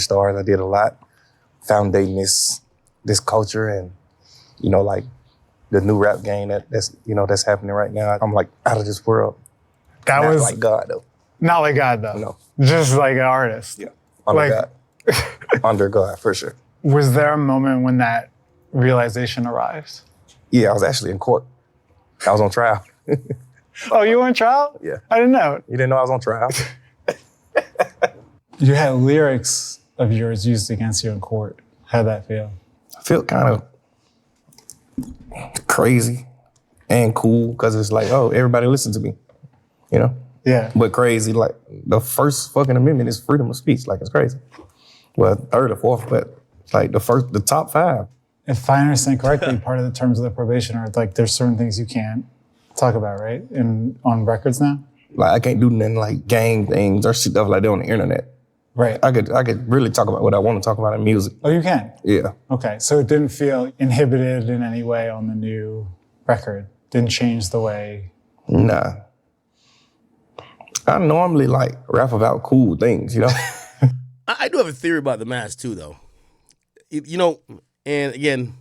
stars. I did a lot, foundating this culture and, like the new rap game that's happening right now. I'm like out of this world. That Not was like God though. not like God though. No. Just like an artist. Yeah. Under Like- God. Under God, for sure. Was there a moment when that realization arrived? Yeah, I was actually in court. I was on trial. Oh, you were on trial? Yeah. I didn't know. You didn't know I was on trial? You had lyrics of yours used against you in court. How'd that feel? I feel kind of crazy and cool because it's like, oh, everybody listen to me, Yeah. But crazy, like the first fucking amendment is freedom of speech. Like it's crazy. Well, third or fourth, but like the top five. If I understand correctly, part of the terms of the probation are like there's certain things you can't talk about, right? On records now? Like I can't do nothing like gang things or stuff like that on the internet. Right. I could really talk about what I want to talk about in music. Oh, you can? Yeah. Okay. So it didn't feel inhibited in any way on the new record? Didn't change the way? Nah. I normally like rap about cool things, I do have a theory about the mask too, though. And again,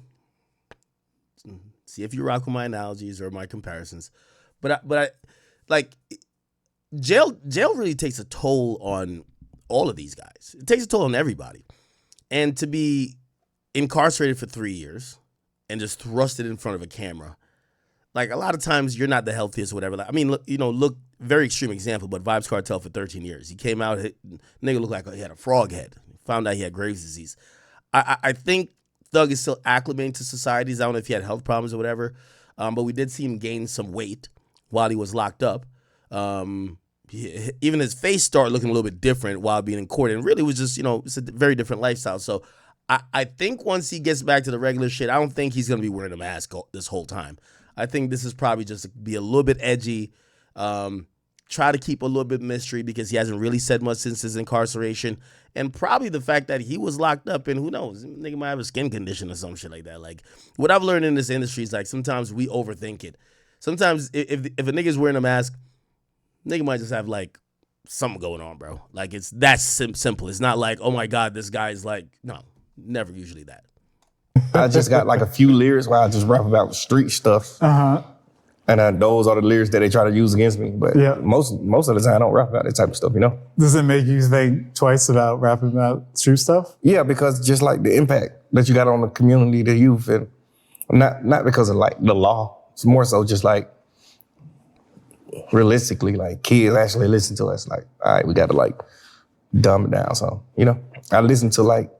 see if you rock with my analogies or my comparisons, but I like jail really takes a toll on all of these guys. It takes a toll on everybody, and to be incarcerated for 3 years and just thrusted in front of a camera, like a lot of times you're not the healthiest or whatever. Like, I mean, look, very extreme example, but Vibes Cartel for 13 years. He came out, nigga looked like he had a frog head. Found out he had Graves' disease. I think Thug is still acclimating to societies. I don't know if he had health problems or whatever, but we did see him gain some weight while he was locked up. Even his face started looking a little bit different while being in court, and really was just, it's a very different lifestyle. So I think once he gets back to the regular shit, I don't think he's going to be wearing a mask this whole time. I think this is probably just to be a little bit edgy, try to keep a little bit mystery because he hasn't really said much since his incarceration, and probably the fact that he was locked up and who knows, nigga might have a skin condition or some shit like that. Like what I've learned in this industry is like sometimes we overthink it. Sometimes if a nigga's wearing a mask, nigga might just have like something going on, bro. Like it's that simple. It's not like, oh my God, this guy's like, no, never usually that. I just got like a few lyrics where I just rap about street stuff. Uh-huh. And those are the lyrics that they try to use against me. But Yeah. most of the time I don't rap about that type of stuff, Does it make you think twice about rapping about street stuff? Yeah, because just like the impact that you got on the community, the youth, and not because of like the law. It's more so just like realistically, like kids actually listen to us. Like, all right, we got to like dumb it down. So, I listen to like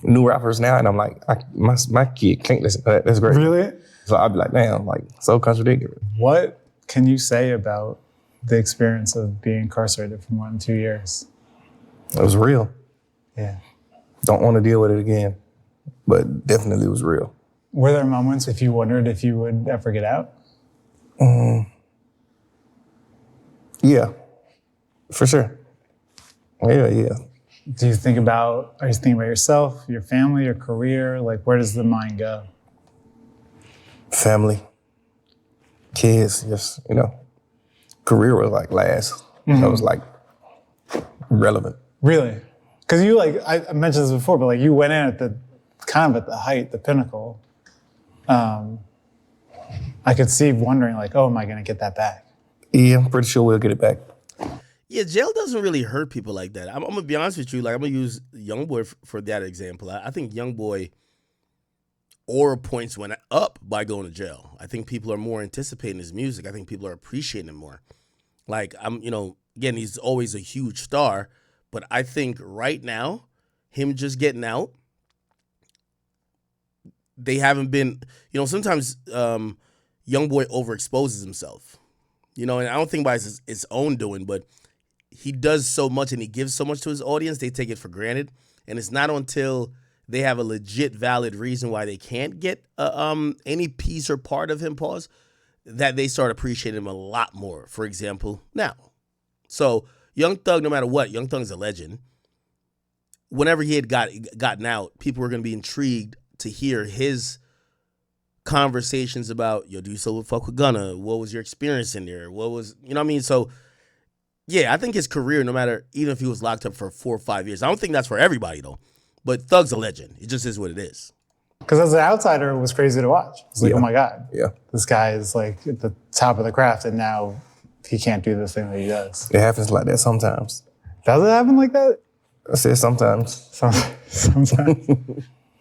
new rappers now and I'm like, my kid can't listen to that. That's great. Really? So I'd be like, damn, like so contradictory. What can you say about the experience of being incarcerated for more than 2 years? It was real. Yeah. Don't want to deal with it again, but definitely it was real. Were there moments if you wondered if you would ever get out? Yeah, for sure. Yeah. Are you thinking about yourself, your family, your career? Like, where does the mind go? Family, kids, just, career was like last. That was like relevant. Really? Because you I mentioned this before, but you went in at the height, the pinnacle. I could see wondering oh, am I going to get that back? Yeah, I'm pretty sure we'll get it back. Yeah, jail doesn't really hurt people like that. I'm going to be honest with you. I'm going to use Youngboy for that example. I think Youngboy aura points went up by going to jail. I think people are more anticipating his music. I think people are appreciating him more. Again, he's always a huge star, but I think right now, him just getting out, they haven't been, sometimes Youngboy overexposes himself, and I don't think by his own doing, but he does so much and he gives so much to his audience, they take it for granted. And it's not until they have a legit valid reason why they can't get any piece or part of him, that they start appreciating him a lot more, for example, now. So Young Thug, no matter what, Young Thug's a legend. Whenever he had gotten out, people were going to be intrigued to hear his conversations about, do you still fuck with Gunna? What was your experience in there? What was, So Yeah, I think his career, no matter, even if he was locked up for 4 or 5 years, I don't think that's for everybody though. But Thug's a legend. It just is what it is. Because as an outsider, it was crazy to watch. It's like, Yeah. oh my God. Yeah. This guy is like at the top of the craft and now he can't do the thing that he does. It happens like that sometimes. Does it happen like that? I said sometimes. Sometimes.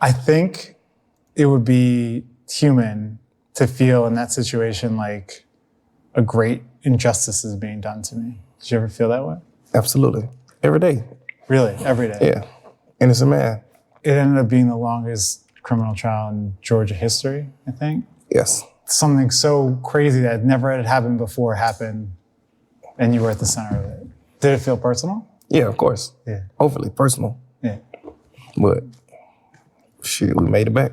I think it would be human to feel in that situation like a great injustice is being done to me. Did you ever feel that way? Absolutely. Every day. Really? Every day? Yeah. Innocent man. It ended up being the longest criminal trial in Georgia history, I think. Yes. Something so crazy that never had happened before happened, and you were at the center of it. Did it feel personal? Yeah, of course. Yeah. Hopefully personal. Yeah. But shit, we made it back.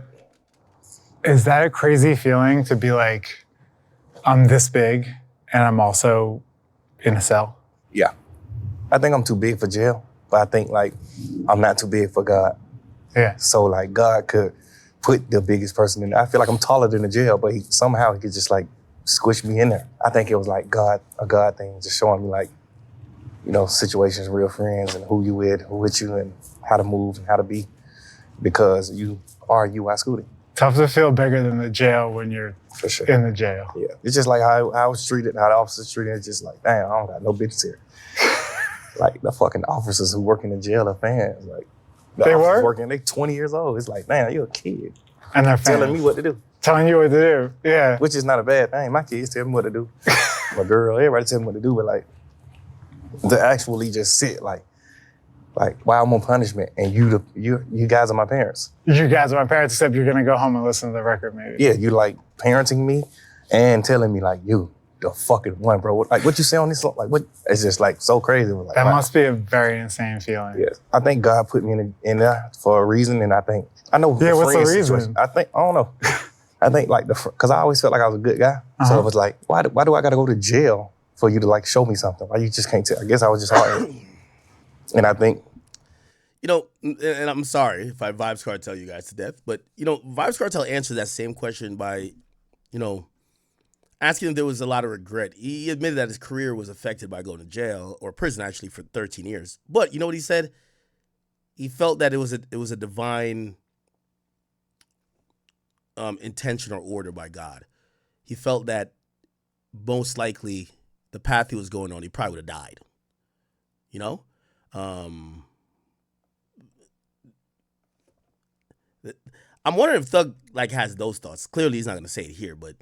Is that a crazy feeling to be like, I'm this big and I'm also in a cell? Yeah. I think I'm too big for jail, but I think like I'm not too big for God. Yeah. So like God could put the biggest person in there. I feel like I'm taller than the jail, but somehow he could just like squish me in there. I think it was like a God thing, just showing me like, you know, situations, real friends, and who you with you, and how to move and how to be, because you are you at Scooty. Tough to feel bigger than the jail when you're For sure. in the jail. Yeah. It's just like how I was treated, how the officers treated. It's just like, damn, I don't got no business here. Like the fucking officers who work in the jail are fans. Like They officers were? working, they 20 years old. It's like, damn, you're a kid. And they're Telling fans. me what to do. Telling you what to do. Yeah. Which is not a bad thing. My kids tell me what to do. My girl, everybody tell me what to do, but like to actually just sit like why I'm on punishment and you guys are my parents. You guys are my parents, except you're going to go home and listen to the record maybe. Yeah, you like parenting me and telling me like you the fucking one, bro. Like what you say on this song, like what? It's just like so crazy. Like, That wow. must be a very insane feeling. Yes, I think God put me in there for a reason, and I know. Yeah, what's the friend reason? situation- I don't know. I think like because I always felt like I was a good guy, so it was like, why do I got to go to jail for you to like show me something? Why you just can't tell? I guess I was just hard, and I think. You know, and I'm sorry if I Vibes Cartel you guys to death, but, you know, Vibes Cartel answered that same question by, you know, asking if there was a lot of regret. He admitted that his career was affected by going to jail, or prison actually, for 13 years. But you know what he said? He felt that it was a divine intention or order by God. He felt that most likely the path he was going on, he probably would have died. You know? I'm wondering if Thug like has those thoughts. Clearly, he's not gonna say it here, but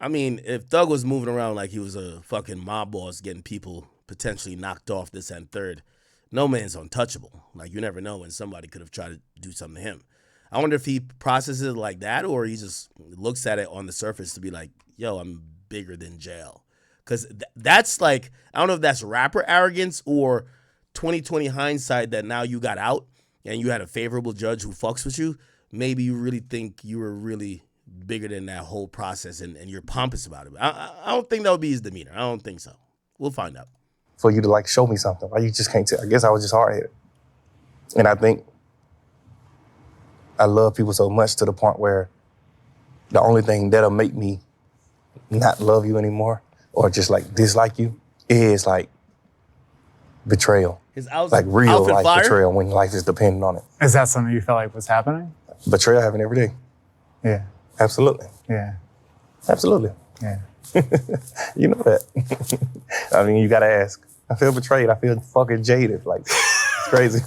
I mean, if Thug was moving around like he was a fucking mob boss, getting people potentially knocked off this and third, no man's untouchable. Like you never know when somebody could have tried to do something to him. I wonder if he processes it like that, or he just looks at it on the surface to be like, "Yo, I'm bigger than jail." Because that's like, I don't know if that's rapper arrogance or 2020 hindsight that now you got out and you had a favorable judge who fucks with you. Maybe you really think you were really bigger than that whole process and you're pompous about it. I don't think that would be his demeanor. I don't think so. We'll find out. For you to like show me something, why you just can't tell? I guess I was just hard-headed. And I think I love people so much to the point where the only thing that'll make me not love you anymore or just like dislike you is like betrayal. Like real life betrayal when life is dependent on it. Is that something you felt like was happening? Betrayal happen every day. Yeah. Absolutely. Yeah. Absolutely. Yeah. You know that. I mean, you gotta ask. I feel betrayed. I feel fucking jaded. Like, it's crazy.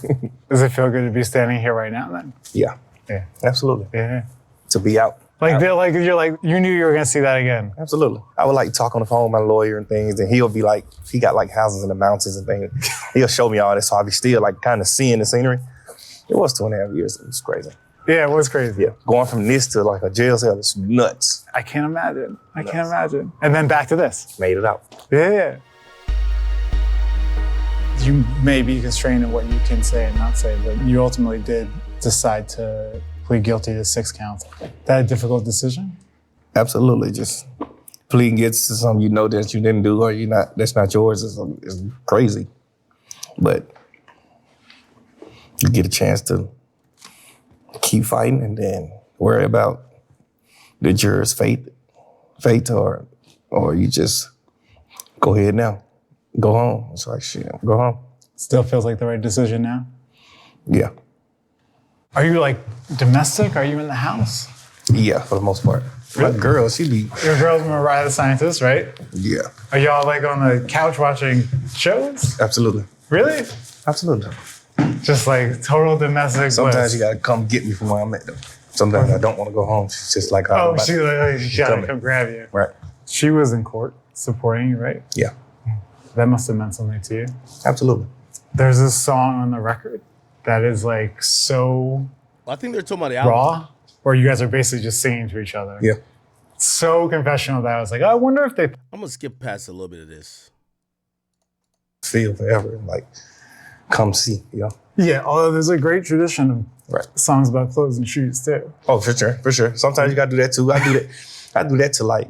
Does it feel good to be standing here right now then? Yeah. Yeah. Absolutely. Yeah. To be out. Like, you knew you were gonna see that again. Absolutely. I would like talk on the phone with my lawyer and things, and he'll be like, he got like houses in the mountains and things. He'll show me all this, so I'll be still like kind of seeing the scenery. It was 2.5 years. It was crazy. Yeah, it was crazy. Yeah. Going from this to like a jail cell is nuts. I can't imagine. I can't imagine. And then back to this. Made it out. Yeah. You may be constrained in what you can say and not say, but you ultimately did decide to plead guilty to 6 counts. That a difficult decision? Absolutely. Just pleading guilty to something you know that you didn't do or that's not yours is crazy. But you get a chance to keep fighting and then worry about the juror's fate or you just go ahead now. go home. It's like, shit, go home. Still feels like the right decision now? Yeah. Are you like domestic? Are you in the house? Yeah, for the most part. My girl, she be... Your girl's Mariah the Scientist, right? Yeah. Are y'all like on the couch watching shows? Absolutely. Really? Absolutely. Just like total domestic Sometimes bliss. you gotta come get me from where I'm at, though. Sometimes I don't want to go home. She's just like, Oh, she gotta coming. come grab you. Right. She was in court supporting you, right? Yeah. That must have meant something to you. Absolutely. There's this song on the record that is like so I think they're talking about the album. raw, where you guys are basically just singing to each other. Yeah. So confessional that I was like, I wonder if they... I'm gonna skip past a little bit of this. Feel forever. Like, come see, you know? Yeah, although there's a great tradition of Right. songs about clothes and shoes too. Oh, for sure, for sure. Sometimes you gotta do that too. I do that to like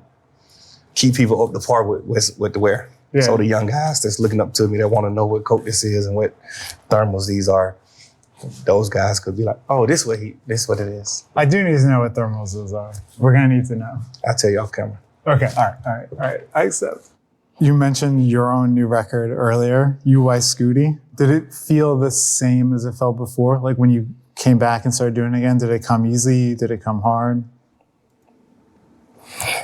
keep people up to par with what to wear. Yeah. So the young guys that's looking up to me that want to know what coat this is and what thermals these are, those guys could be like, oh, this what it is. I do need to know what thermals are. We're gonna need to know. I'll tell you off camera. Okay, all right. I accept. You mentioned your own new record earlier, UY Scooty. Did it feel the same as it felt before? Like when you came back and started doing it again, did it come easy? Did it come hard?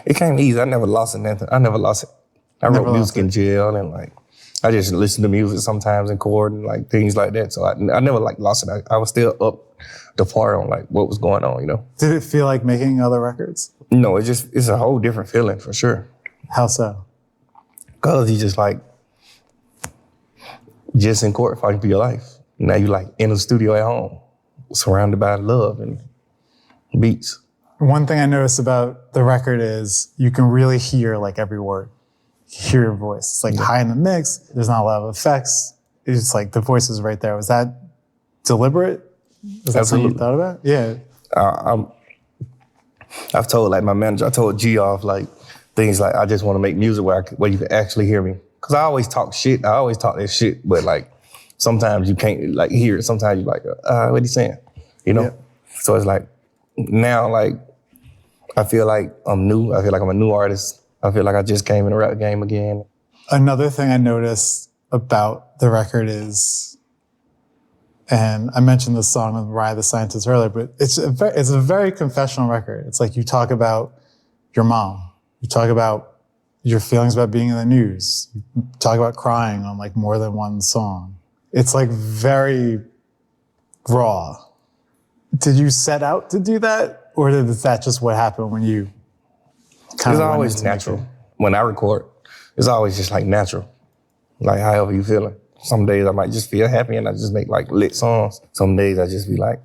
It came easy. I never lost it. Nothing. I never lost it. I Never wrote music lost in jail and like, I just listen to music sometimes in court and like things like that. So I never like lost it. I was still up to par on like what was going on, you know? Did it feel like making other records? No, it's a whole different feeling for sure. How so? Cause you just like, just in court fighting for your life. Now you like in a studio at home, surrounded by love and beats. One thing I noticed about the record is you can really hear like every word. You hear your voice. It's like high in the mix. There's not a lot of effects. It's just like the voice is right there. Was that deliberate? Was that something you thought about? Yeah. I've told like my manager, I told G off like things like I just want to make music where you can actually hear me. Cause I always talk shit. I always talk that shit, but like sometimes you can't like hear it. Sometimes you're like, what he saying? You know? Yeah. So it's like now like I feel like I'm new. I feel like I'm a new artist. I feel like I just came in the rap game again. Another thing I noticed about the record is, and I mentioned this song with Mariah the Scientist earlier, but it's a very confessional record. It's like you talk about your mom. You talk about your feelings about being in the news. You talk about crying on like more than one song. It's like very raw. Did you set out to do that? Or is that just what happened when you kind of... It's always natural. When I record, it's always just like natural. Like however you feeling. Some days I might just feel happy and I just make like lit songs. Some days I just be like,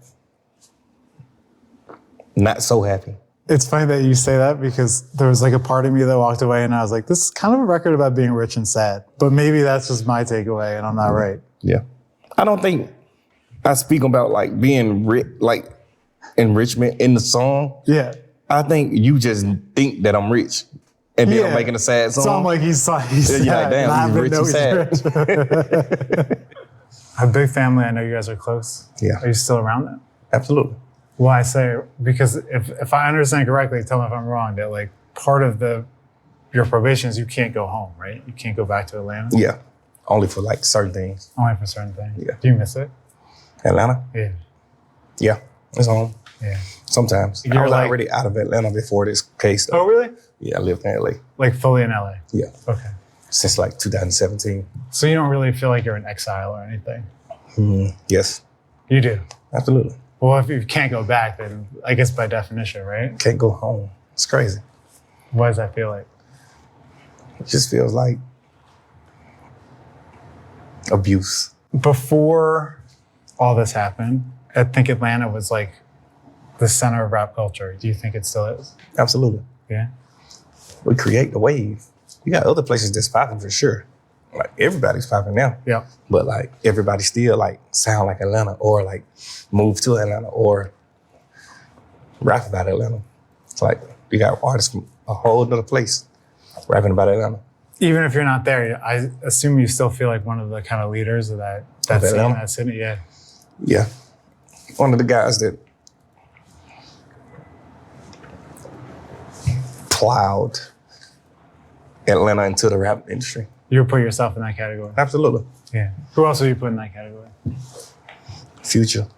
not so happy. It's funny that you say that because there was like a part of me that walked away and I was like, this is kind of a record about being rich and sad. But maybe that's just my takeaway and I'm not right. Yeah. I don't think I speak about like being rich, like enrichment in the song. Yeah. I think you just think that I'm rich. And then I'm making a sad song. So I'm like, he's sad. You're like, damn, he's rich and sad. A big family, I know you guys are close. Yeah. Are you still around them? Absolutely. Well, I say, because if I understand correctly, tell me if I'm wrong, that like part of your probation is you can't go home, right? You can't go back to Atlanta? Yeah. Only for like certain things. Only for certain things? Yeah. Do you miss it? Atlanta? Yeah. Yeah. It's home. Yeah. Sometimes. I was already out of Atlanta before this case. Though. Oh, really? Yeah, I lived in LA. Like fully in LA? Yeah. Okay. Since like 2017. So you don't really feel like you're in exile or anything? Yes. You do? Absolutely. Well, if you can't go back, then I guess by definition, right? Can't go home. It's crazy. What does that feel like? It just feels like abuse. Before all this happened, I think Atlanta was like the center of rap culture. Do you think it still is? Absolutely. Yeah. We create the wave. You got other places that's popping for sure. Like everybody's popping now. Yeah. But like everybody still like sound like Atlanta or like move to Atlanta or rap about Atlanta. It's like you got artists from a whole other place rapping about Atlanta. Even if you're not there, I assume you still feel like one of the kind of leaders of that scene, that city. Yeah. Yeah. One of the guys that plowed Atlanta into the rap industry. You would put yourself in that category. Absolutely. Yeah. Who else would you put in that category? Future,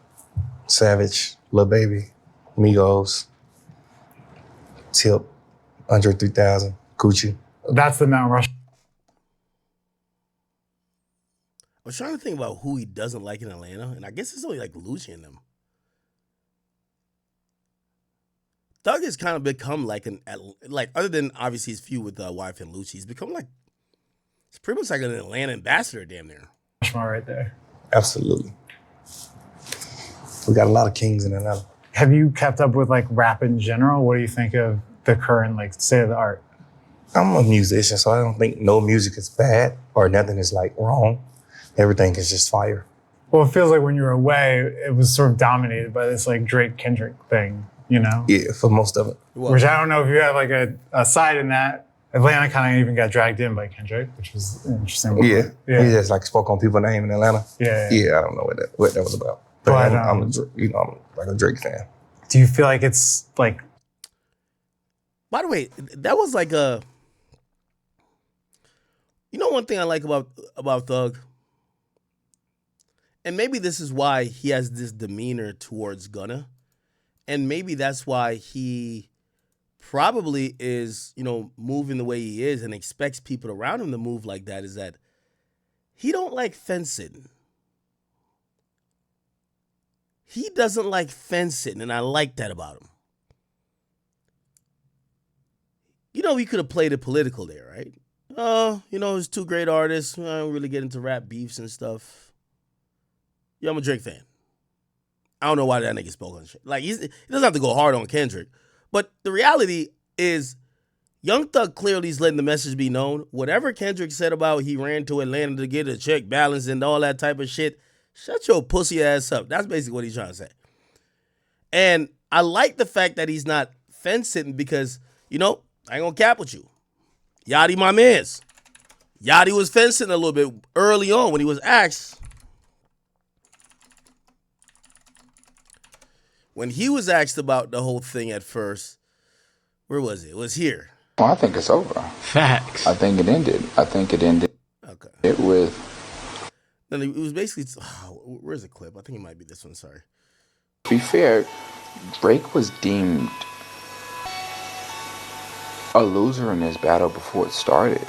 Savage, Lil Baby, Migos, Tip, Andre 3000, Coochie. That's the Mount Rushmore. I was trying to think about who he doesn't like in Atlanta, and I guess it's only like Lucci and them. Thug has kind of become like other than obviously his feud with wife and Lucci, he's become like, it's pretty much like an Atlanta ambassador damn near. Rushmore right there. Absolutely. We got a lot of kings in Atlanta. Have you kept up with like rap in general? What do you think of the current like state of the art? I'm a musician, so I don't think no music is bad or nothing is like wrong. Everything is just fire. Well, it feels like when you were away, it was sort of dominated by this like Drake Kendrick thing, you know? Yeah, for most of it. Which I don't know if you have like a side in that. Atlanta kind of even got dragged in by Kendrick, which was interesting. Yeah. He just like spoke on people's name in Atlanta. Yeah. I don't know what that was about. But I'm like a Drake fan. Do you feel like it's like? By the way, that was like a. You know, one thing I like about Thug, and maybe this is why he has this demeanor towards Gunna, and maybe that's why he probably is, you know, moving the way he is and expects people around him to move like that, is that he don't like fence sitting. He doesn't like fence sitting, and I like that about him. You know, he could have played it political there, right? You know, there's two great artists. I don't really get into rap beefs and stuff. Yeah, I'm a Drake fan. I don't know why that nigga spoke on shit. Like, he doesn't have to go hard on Kendrick. But the reality is, Young Thug clearly is letting the message be known. Whatever Kendrick said about he ran to Atlanta to get a check balance and all that type of shit, shut your pussy ass up. That's basically what he's trying to say. And I like the fact that he's not fence-sitting because, you know, I ain't gonna cap with you. Yachty, my mans. Yachty was fence-sitting a little bit early on when he was asked. When he was asked about the whole thing at first, where was it? It was here. Well, I think it's over. Facts. I think it ended. Okay. It with. Then it was basically, where's the clip? I think it might be this one, sorry. To be fair, Drake was deemed a loser in this battle before it started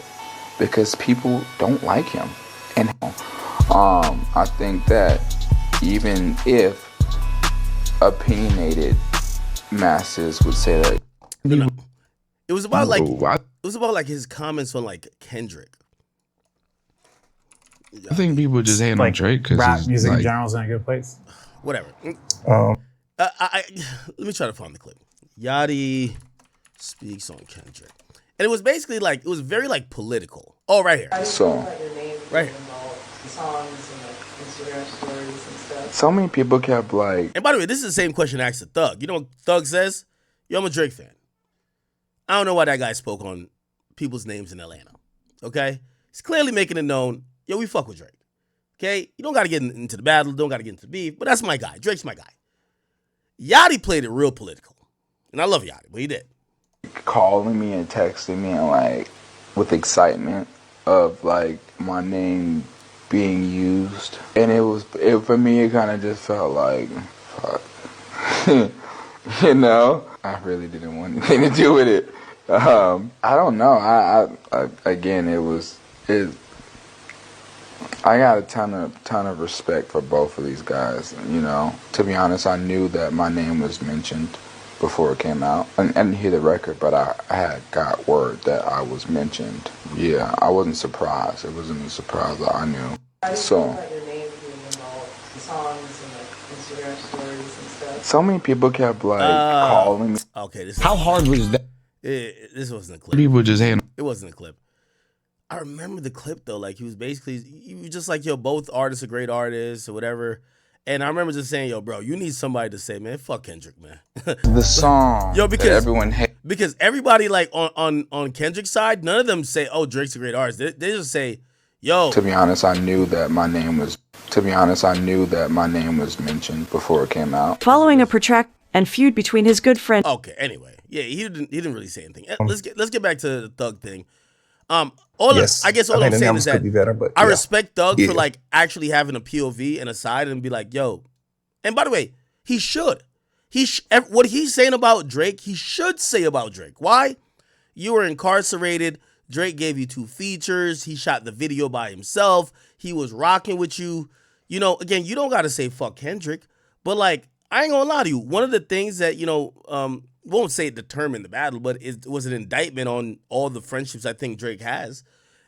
because people don't like him. And I think that even if opinionated masses would say that it was about like his comments on like Kendrick. I think people just hate on Drake because rap music in general is in a good place. Whatever. Let me try to find the clip. Yachty speaks on Kendrick, and it was basically like, it was very like political. Oh, right here. so. Right here. So many people kept like. And by the way, this is the same question I asked to Thug. You know what Thug says? Yo, I'm a Drake fan. I don't know why that guy spoke on people's names in Atlanta. Okay? He's clearly making it known, yo, we fuck with Drake. Okay? You don't got to get into the battle, don't got to get into the beef, but that's my guy. Drake's my guy. Yachty played it real political. And I love Yachty, but he did. Calling me and texting me and like with excitement of like my name being used, and for me it kind of just felt like fuck. You know, I really didn't want anything to do with it. I don't know. I again, I got a ton of respect for both of these guys. You know, to be honest, I knew that my name was mentioned before it came out. I didn't hear the record, but I had got word that I was mentioned. Yeah, I wasn't surprised. It wasn't a surprise that I knew. So many people kept like calling me. Okay, How hard was that? This wasn't a clip. People just hate. It wasn't a clip. I remember the clip though. Like, he was just like, yo, both artists are great artists or whatever. And I remember just saying, yo, bro, you need somebody to say, man, fuck Kendrick, man. The song yo, because that everyone hates. Because everybody like on Kendrick's side, none of them say, oh, Drake's a great artist. They just say, yo. To be honest, I knew that my name was mentioned before it came out. Following a protracted and feud between his good friend. Okay, anyway. Yeah, he didn't really say anything. Let's get back to the Thug thing. Yes. I guess I all think I'm the saying numbers is that could be better, but I yeah. respect Doug Yeah. for like actually having a POV and a side and be like, yo. And by the way, he should. What he's saying about Drake, he should say about Drake. Why? You were incarcerated. Drake gave you 2 features. He shot the video by himself. He was rocking with you. You know, again, you don't got to say fuck Kendrick, but like, I ain't gonna lie to you. One of the things that, won't say it determined the battle, but it was an indictment on all the friendships I think Drake has,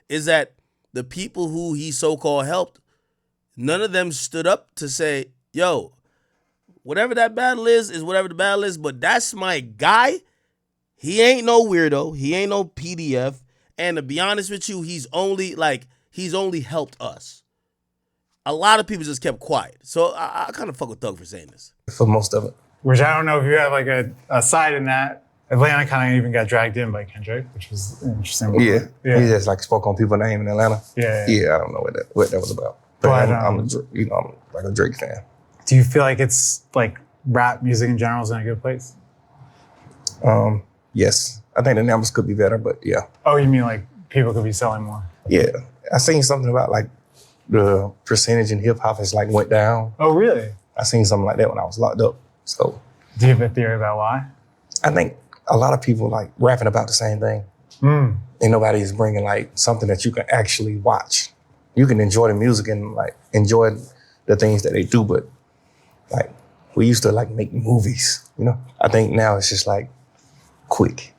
is that the people who he so-called helped, none of them stood up to say, yo, whatever that battle is whatever the battle is, but that's my guy. He ain't no weirdo. He ain't no PDF. And to be honest with you, he's only helped us. A lot of people just kept quiet. So I kind of fuck with Thug for saying this. For most of it. Which I don't know if you have like a side in that. Atlanta kind of even got dragged in by Kendrick, which was interesting. Yeah. He just like spoke on people's name in Atlanta. Yeah. I don't know what that was about. But I'm like a Drake fan. Do you feel like it's like rap music in general is in a good place? Yes. I think the numbers could be better, but yeah. Oh, you mean like people could be selling more? Yeah. I seen something about like the percentage in hip hop has like went down. Oh, really? I seen something like that when I was locked up. So do you have a theory about why? I think a lot of people like rapping about the same thing. And nobody's bringing like something that you can actually watch. You can enjoy the music and like enjoy the things that they do, but like we used to like make movies, you know? I think now it's just like quick.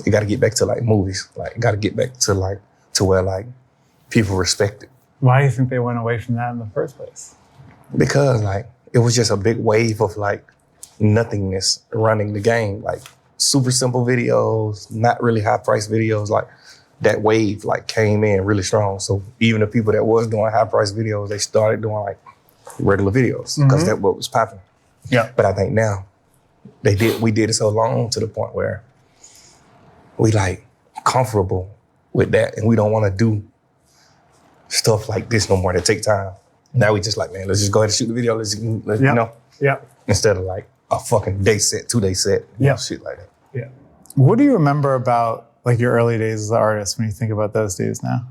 You got to get back to like movies. Like, got to get back to like to where like people respect it. Why do you think they went away from that in the first place? Because like it was just a big wave of like nothingness running the game. Like super simple videos, not really high price videos. Like that wave like came in really strong. So even the people that was doing high price videos, they started doing like regular videos because that's what was popping. Yeah. But I think now we did it so long to the point where we like comfortable with that and we don't want to do stuff like this no more that take time. Now we just like, man, let's just go ahead and shoot the video. Let's you know. Yeah. Instead of like a fucking day set, 2-day set, shit like that. Yeah. What do you remember about like your early days as an artist when you think about those days now?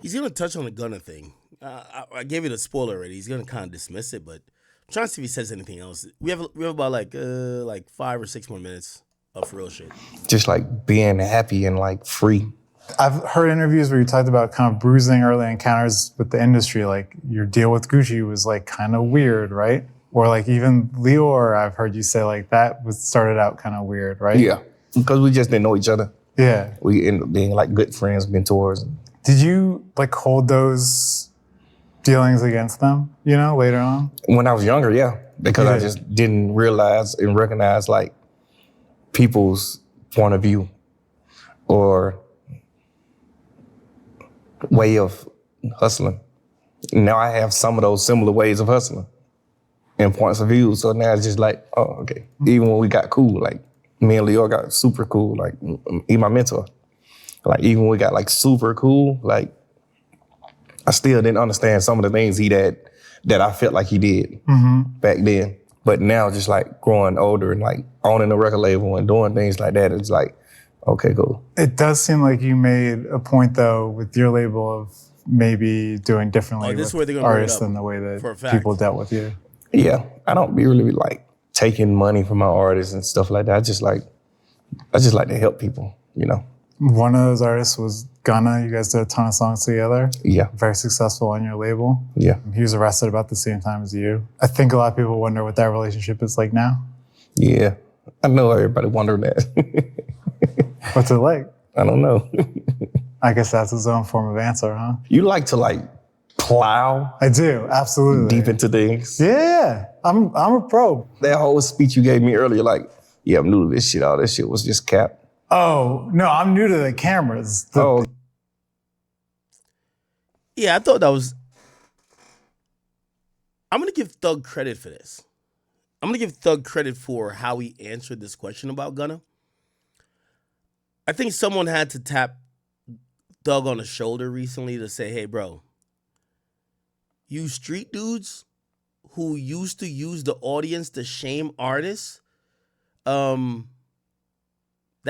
He's gonna touch on the Gunna thing. I gave you the spoiler already. He's gonna kind of dismiss it, but I'm trying to see if he says anything else. We have about like 5 or 6 more minutes of real shit. Just like being happy and like free. I've heard interviews where you talked about kind of bruising early encounters with the industry. Like your deal with Gucci was like kind of weird, right? Or like even Lior, I've heard you say like that started out kind of weird, right? Yeah, because we just didn't know each other. Yeah. We ended up being like good friends, mentors. Did you like hold those dealings against them, later on? When I was younger, yeah, because I just didn't realize and recognize like people's point of view or way of hustling. Now I have some of those similar ways of hustling and points of view. So now it's just like, oh, okay. Even when we got cool, like me and Leo got super cool, like he my mentor. Like even when we got like super cool, like I still didn't understand some of the things he did that I felt like he did back then. But now just like growing older and like owning a record label and doing things like that, it's like, okay, cool. It does seem like you made a point though with your label of maybe doing differently with artists than the way that people dealt with you. Yeah, I don't be really like taking money from my artists and stuff like that. I just like to help people, One of those artists was Gunna. You guys did a ton of songs together. Yeah. Very successful on your label. Yeah. He was arrested about the same time as you. I think a lot of people wonder what that relationship is like now. Yeah, I know everybody wondering that. What's it like? I don't know. I guess that's his own form of answer, huh? You like to like plow I do, absolutely. deep into things. Yeah. I'm a pro. That whole speech you gave me earlier, like, yeah, I'm new to this shit. All this shit was just cap. Oh, no, I'm new to the cameras. Yeah, I thought that was... I'm going to give Thug credit for this. I'm going to give Thug credit for how he answered this question about Gunna. I think someone had to tap Thug on the shoulder recently to say, hey, bro, you street dudes who used to use the audience to shame artists, that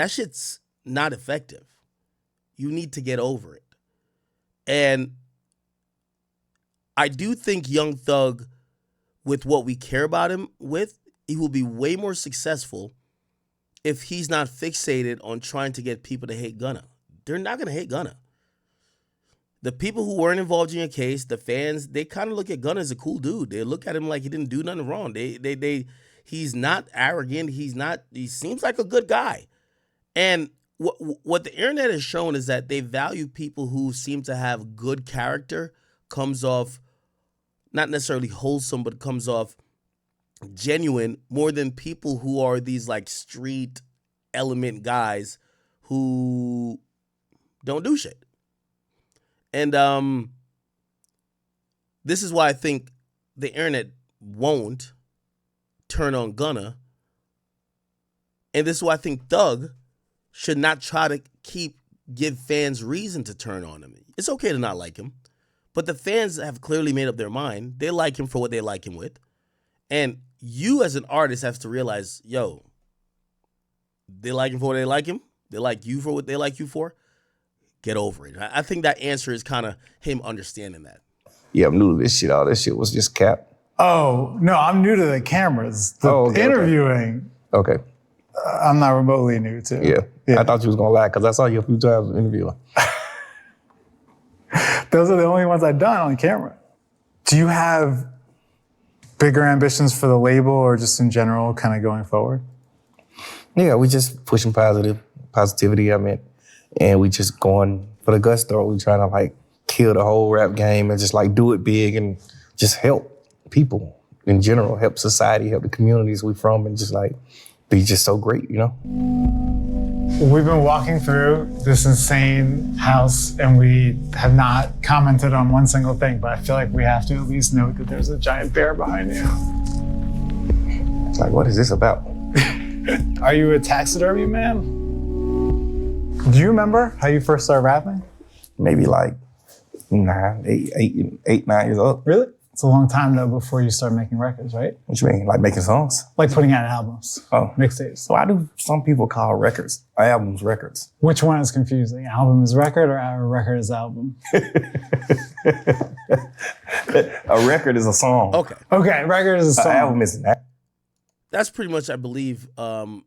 shit's not effective. You need to get over it. And I do think Young Thug, with what we care about him with, he will be way more successful if he's not fixated on trying to get people to hate Gunna. They're not going to hate Gunna. The people who weren't involved in your case, the fans, they kind of look at Gunna as a cool dude. They look at him like he didn't do nothing wrong. He's not arrogant. He seems like a good guy. And what the internet has shown is that they value people who seem to have good character, comes off not necessarily wholesome, but comes off genuine, more than people who are these like street element guys who don't do shit. And this is why I think the internet won't turn on Gunna. And this is why I think Thug should not try to give fans reason to turn on him. It's okay to not like him, but the fans have clearly made up their mind. They like him for what they like him with. And you as an artist have to realize, yo, they like him for what they like him. They like you for what they like you for. Get over it. I think that answer is kind of him understanding that. Yeah, I'm new to this shit. All this shit was just cap. Oh, no, I'm new to the cameras. The interviewing, Okay. I'm not remotely new to. Yeah. I thought you was going to lie because I saw you a few times interviewing. Those are the only ones I've done on camera. Do you have bigger ambitions for the label or just in general kind of going forward? Yeah, we just pushing positivity, and we just going for the gusto. We trying to like kill the whole rap game and just like do it big and just help people in general, help society, help the communities we from, and just like be just so great, you know? We've been walking through this insane house and we have not commented on one single thing, but I feel like we have to at least note that there's a giant bear behind you. Like, what is this about? Are you a taxidermy man? Do you remember how you first started rapping? Maybe like 9 years old. Really? It's a long time though before you start making records, right? What you mean? Like making songs? Like putting out albums, Oh. mixtapes. Why do some people call albums records? Which one is confusing? Album is record or a record is album? A record is a song. Okay, record is a song. An album is an that's pretty much, I believe, the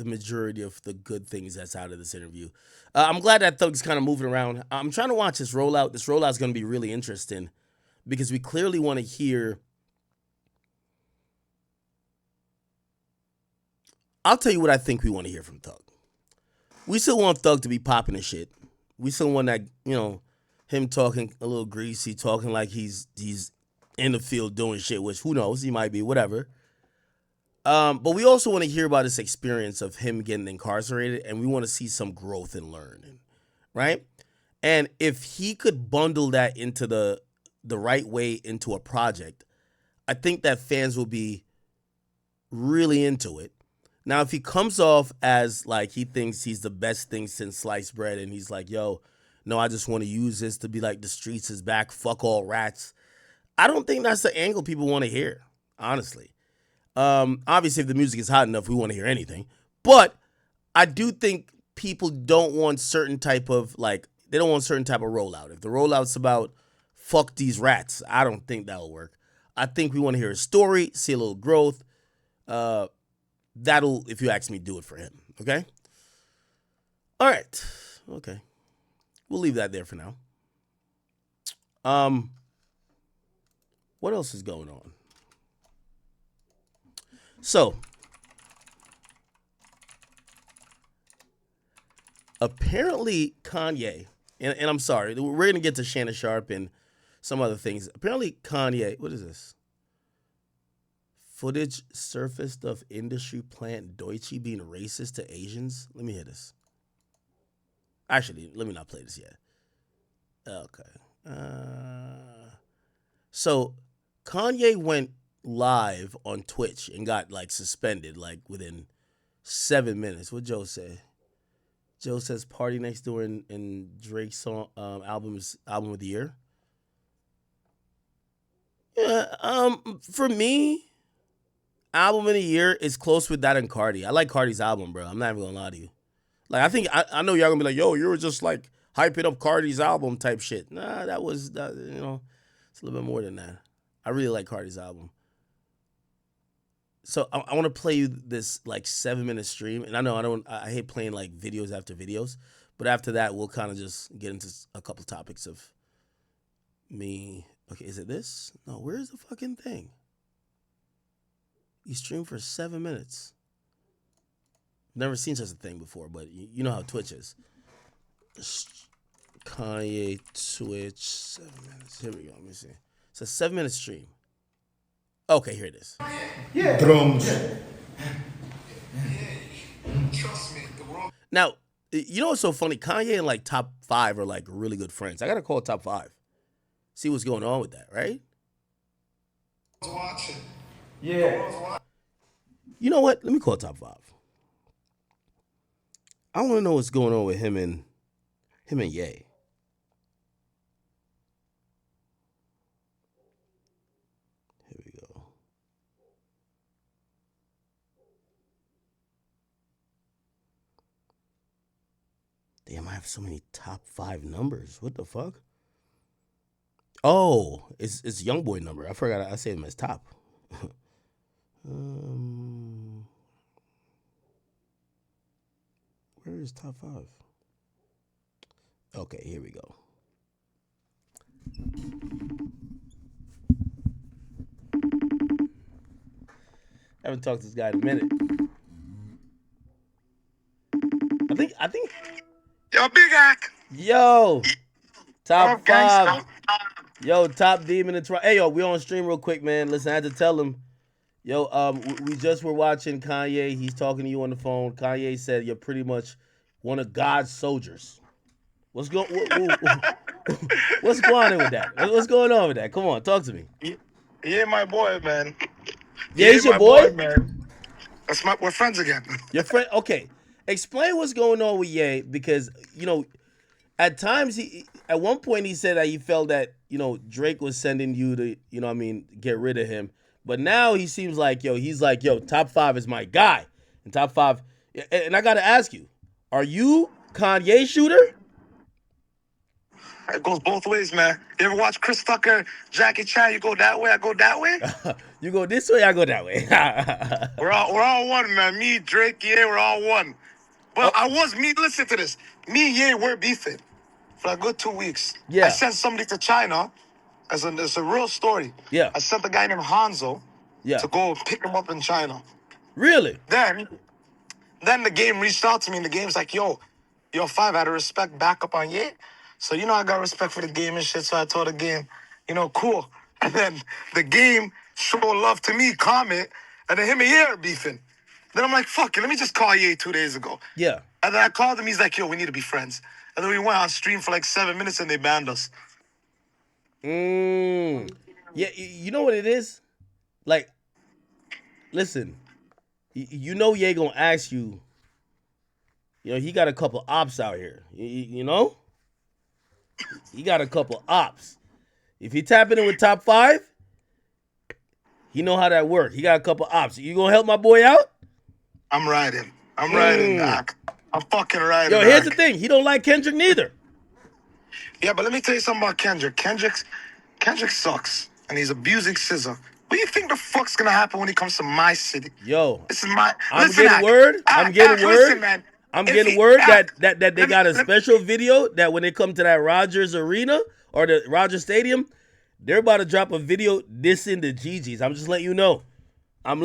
majority of the good things that's out of this interview. I'm glad that Thug's kind of moving around. I'm trying to watch this rollout. This rollout is going to be really interesting because we clearly want to hear. I'll tell you what I think we want to hear from Thug. We still want Thug to be popping and shit. We still want that, him talking a little greasy, talking like he's in the field doing shit, which who knows, he might be, whatever. But we also want to hear about this experience of him getting incarcerated, and we want to see some growth and learning, right? And if he could bundle that into the right way into a project, I think that fans will be really into it. Now, if he comes off as like he thinks he's the best thing since sliced bread, and he's like, yo, no, I just want to use this to be like the streets is back, fuck all rats, I don't think that's the angle people want to hear, honestly. Obviously, if the music is hot enough, we want to hear anything. But I do think people don't want certain type of they don't want certain type of rollout. If the rollout's about fuck these rats, I don't think that'll work. I think we want to hear a story, see a little growth. That'll, if you ask me, do it for him. Okay? All right. Okay. We'll leave that there for now. What else is going on? So, apparently Kanye, and I'm sorry, we're going to get to Shannon Sharp and some other things. Apparently Kanye, what is this? Footage surfaced of industry plant Deutsche being racist to Asians. Let me hear this. Actually, let me not play this yet. Okay. So, Kanye went live on Twitch and got suspended within 7 minutes. What Joe say? Joe says Party Next Door and Drake's song album of the year. Yeah, for me, album of the year is close with that and Cardi. I like Cardi's album, bro. I'm not even gonna lie to you. Like, I know y'all gonna be like, yo, you were just like hyping up Cardi's album type shit. Nah, that was, it's a little bit more than that. I really like Cardi's album. So I want to play you this like 7-minute stream, and I know I hate playing like videos after videos, but after that we'll kind of just get into a couple topics of me. Okay, is it this? No, where's the fucking thing? You stream for 7 minutes. Never seen such a thing before, but you know how Twitch is. Kanye Twitch 7 minutes. Here we go. Let me see. It's a 7-minute stream. Okay, here it is. Yeah. Drums. Now, you know what's so funny? Kanye and like top 5 are like really good friends. I gotta call top 5. See what's going on with that, right? Watching. Yeah. You know what? Let me call top 5. I want to know what's going on with him and Ye. Here we go. Damn, I have so many top 5 numbers. What the fuck? Oh, it's YoungBoy number. I forgot I saved him as top. Where is top 5? Okay, here we go. I haven't talked to this guy in a minute. I think. Yo, Big Ack. Yo, top What up, 5. Yo, top demon in Toronto. Hey, yo, we on stream real quick, man. Listen, I had to tell him. Yo, we just were watching Kanye. He's talking to you on the phone. Kanye said you're pretty much one of God's soldiers. What's going on with that? What's going on with that? Come on, talk to me. Yeah, my boy, man. Yeah, he's your boy? man. We're friends again. Your friend? Okay. Explain what's going on with Ye, because, at times, at one point he said that he felt that, Drake was sending you to, get rid of him. But now he seems like, he's like, top 5 is my guy. And top 5, and I got to ask you, are you Kanye shooter? It goes both ways, man. You ever watch Chris Tucker, Jackie Chan? You go that way, I go that way. You go this way, I go that way. we're all one, man. Me, Drake, yeah, we're all one. But listen to this. Me and Ye, we're beefing for a good 2 weeks. Yeah. I sent somebody to China. It's a real story. Yeah. I sent a guy named Hanzo to go pick him up in China. Really? Then the game reached out to me, and the game's like, yo, 5 out of respect, back up on Ye. So, I got respect for the game and shit, so I told the game, cool. And then the game showed love to me, comment, and then him and Ye are beefing. Then I'm like, fuck it, let me just call Ye 2 days ago. Yeah. And then I called him, he's like, yo, we need to be friends. And then we went on stream for like 7 minutes, and they banned us. Yeah, you know what it is? Like, listen, Ye gonna ask you, he got a couple ops out here, you know? He got a couple ops. If he tapping in with top 5, he know how that work. He got a couple ops. You gonna help my boy out? I'm riding, Doc. I'm fucking riding, Yo, here's Doc. the thing. He don't like Kendrick neither. Yeah, but let me tell you something about Kendrick. Kendrick sucks, and he's abusing SZA. What do you think the fuck's gonna happen when he comes to my city? Yo, This is my. I'm listen, getting Ak, word. I'm Ak, getting Ak, word. Listen, man. I'm If getting he- word Ak, that they got a special video that when they come to that Rogers Arena or the Rogers Stadium, they're about to drop a video dissing the Gigi's. I'm just letting you know. Let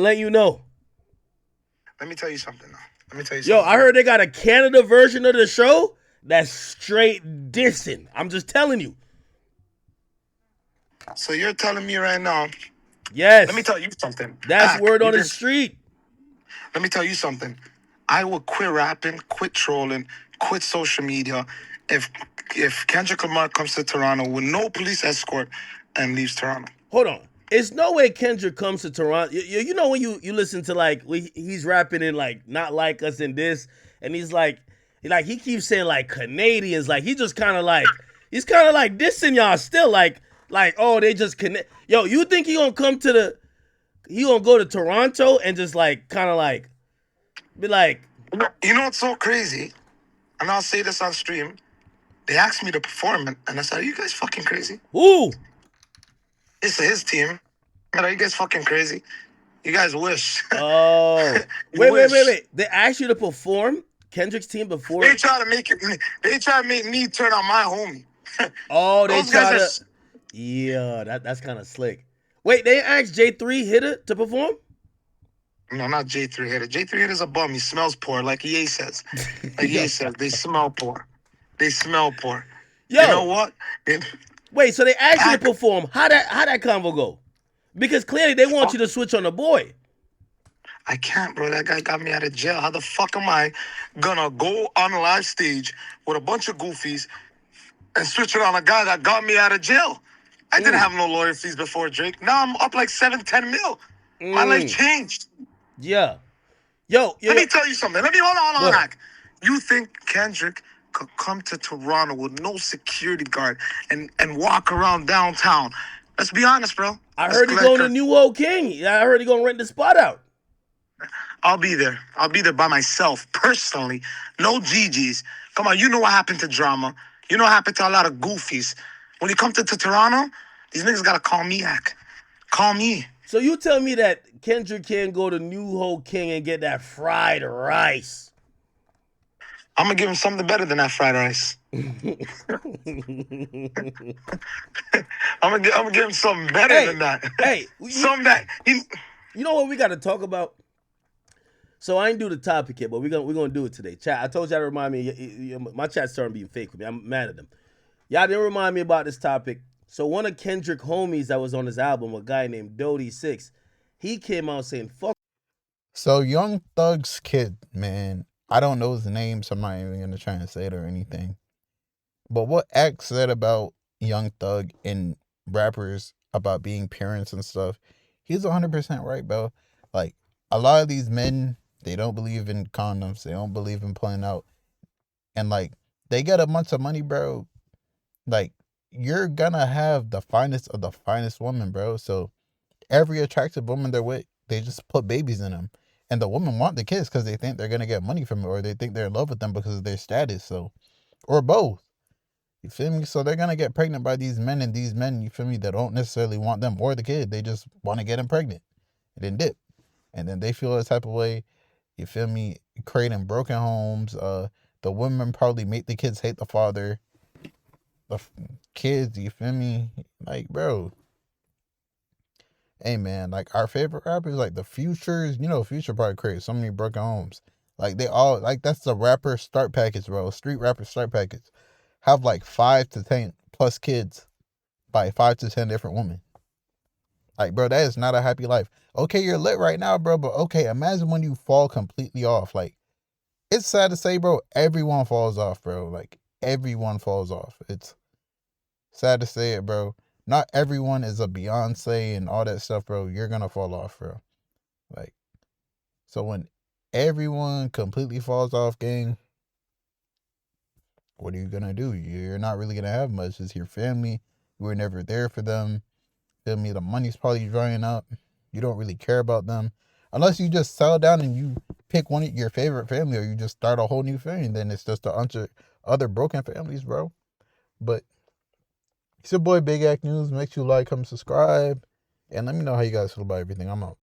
me tell you something. Yo, I heard they got a Canada version of the show that's straight dissing. I'm just telling you. So you're telling me right now. Yes. Let me tell you something. That's Ak, word you on the just- street. Let me tell you something. I will quit rapping, quit trolling, quit social media if Kendrick Lamar comes to Toronto with no police escort and leaves Toronto. Hold on. It's no way Kendrick comes to Toronto. You know when you listen to like he's rapping in like Not Like Us and this, and he's like he keeps saying like Canadians, like he's kind of like dissing y'all still, like oh they just connect. Yo, you think he gonna go to Toronto and just like kind of like be like, You know what's so crazy? and I'll say this on stream. They asked me to perform, and I said, "Are you guys fucking crazy?" Ooh. It's his team. Are you guys fucking crazy? You guys wish. Oh. You Wait. wish. They asked you to perform Kendrick's team before. They try to make it. They try to make me turn on my homie. Oh, they Those guys try are. to. Yeah, that's kind of slick. Wait, they asked J3 Hitter to perform? No, not J3 Hitter. J3 Hitter's a bum. He smells poor, like EA says. Like Yo. EA says, they smell poor. They smell poor. Yo. You know what? Wait, so they asked you to perform. How that convo go? Because clearly they want you to switch on the boy. I can't, bro. That guy got me out of jail. How the fuck am I gonna go on a live stage with a bunch of goofies and switch it on a guy that got me out of jail? I didn't have no lawyer fees before Drake. Now I'm up like 7-10 mil. My life changed. Yeah. Yo. Let me tell you something. Hold on, What? Hack. You think Kendrick could come to Toronto with no security guard and walk around downtown? Let's be honest, bro. I heard he going to New Old King. I heard he gonna rent the spot out. I'll be there. I'll be there by myself, personally. No GGs. Come on, you know what happened to Drama. You know what happened to a lot of goofies. When you come to Toronto, these niggas gotta call me, Hack. Call me. So you tell me that Kendrick can go to New Ho King and get that fried rice. I'm gonna give him something better than that fried rice. I'm gonna give him something better than that. Hey, something that he. You know what we got to talk about? So I ain't do the topic yet, but we're gonna do it today. Chat, I told y'all to remind me. My chat's starting being fake with me. I'm mad at them. Y'all didn't remind me about this topic. So one of Kendrick homies that was on his album, a guy named Dodie6, he came out saying, fuck. So Young Thug's kid, man, I don't know his name, so I'm not even going to try and say it or anything. But what X said about Young Thug and rappers about being parents and stuff, he's 100% right, bro. Like, a lot of these men, they don't believe in condoms. They don't believe in playing out. And, like, they get a bunch of money, bro. Like, you're gonna have the finest of the finest woman, bro. So every attractive woman they're with, they just put babies in them. And the women want the kids because they think they're gonna get money from it, or they think they're in love with them because of their status. So, or both. You feel me? So they're gonna get pregnant by these men, and these men, you feel me, that don't necessarily want them or the kid. They just want to get them pregnant and then dip. And then they feel a type of way, you feel me, creating broken homes. The women probably make the kids hate the father. The kids, you feel me? Like, bro. Hey, man, like, our favorite rappers, like, the Futures, you know, Future probably created so many broken homes. Like, they all, like, that's the rapper start package, bro. Street rapper start package. Have, like, 5 to 10 plus kids by 5 to 10 different women. Like, bro, that is not a happy life. Okay, you're lit right now, bro, but okay, imagine when you fall completely off. Like, it's sad to say, bro, everyone falls off, bro. Like, everyone falls off. It's sad to say it, bro. Not everyone is a Beyonce and all that stuff, bro. You're gonna fall off, bro. Like, so when everyone completely falls off, gang, what are you gonna do? You're not really gonna have much. It's your family. You were never there for them. Feel me? The money's probably drying up. You don't really care about them. Unless you just settle down and you pick one of your favorite family, or you just start a whole new family, then it's just a bunch of other broken families, bro. But it's your boy Big Act News. Make sure you like, comment, subscribe, and let me know how you guys feel about everything. I'm out.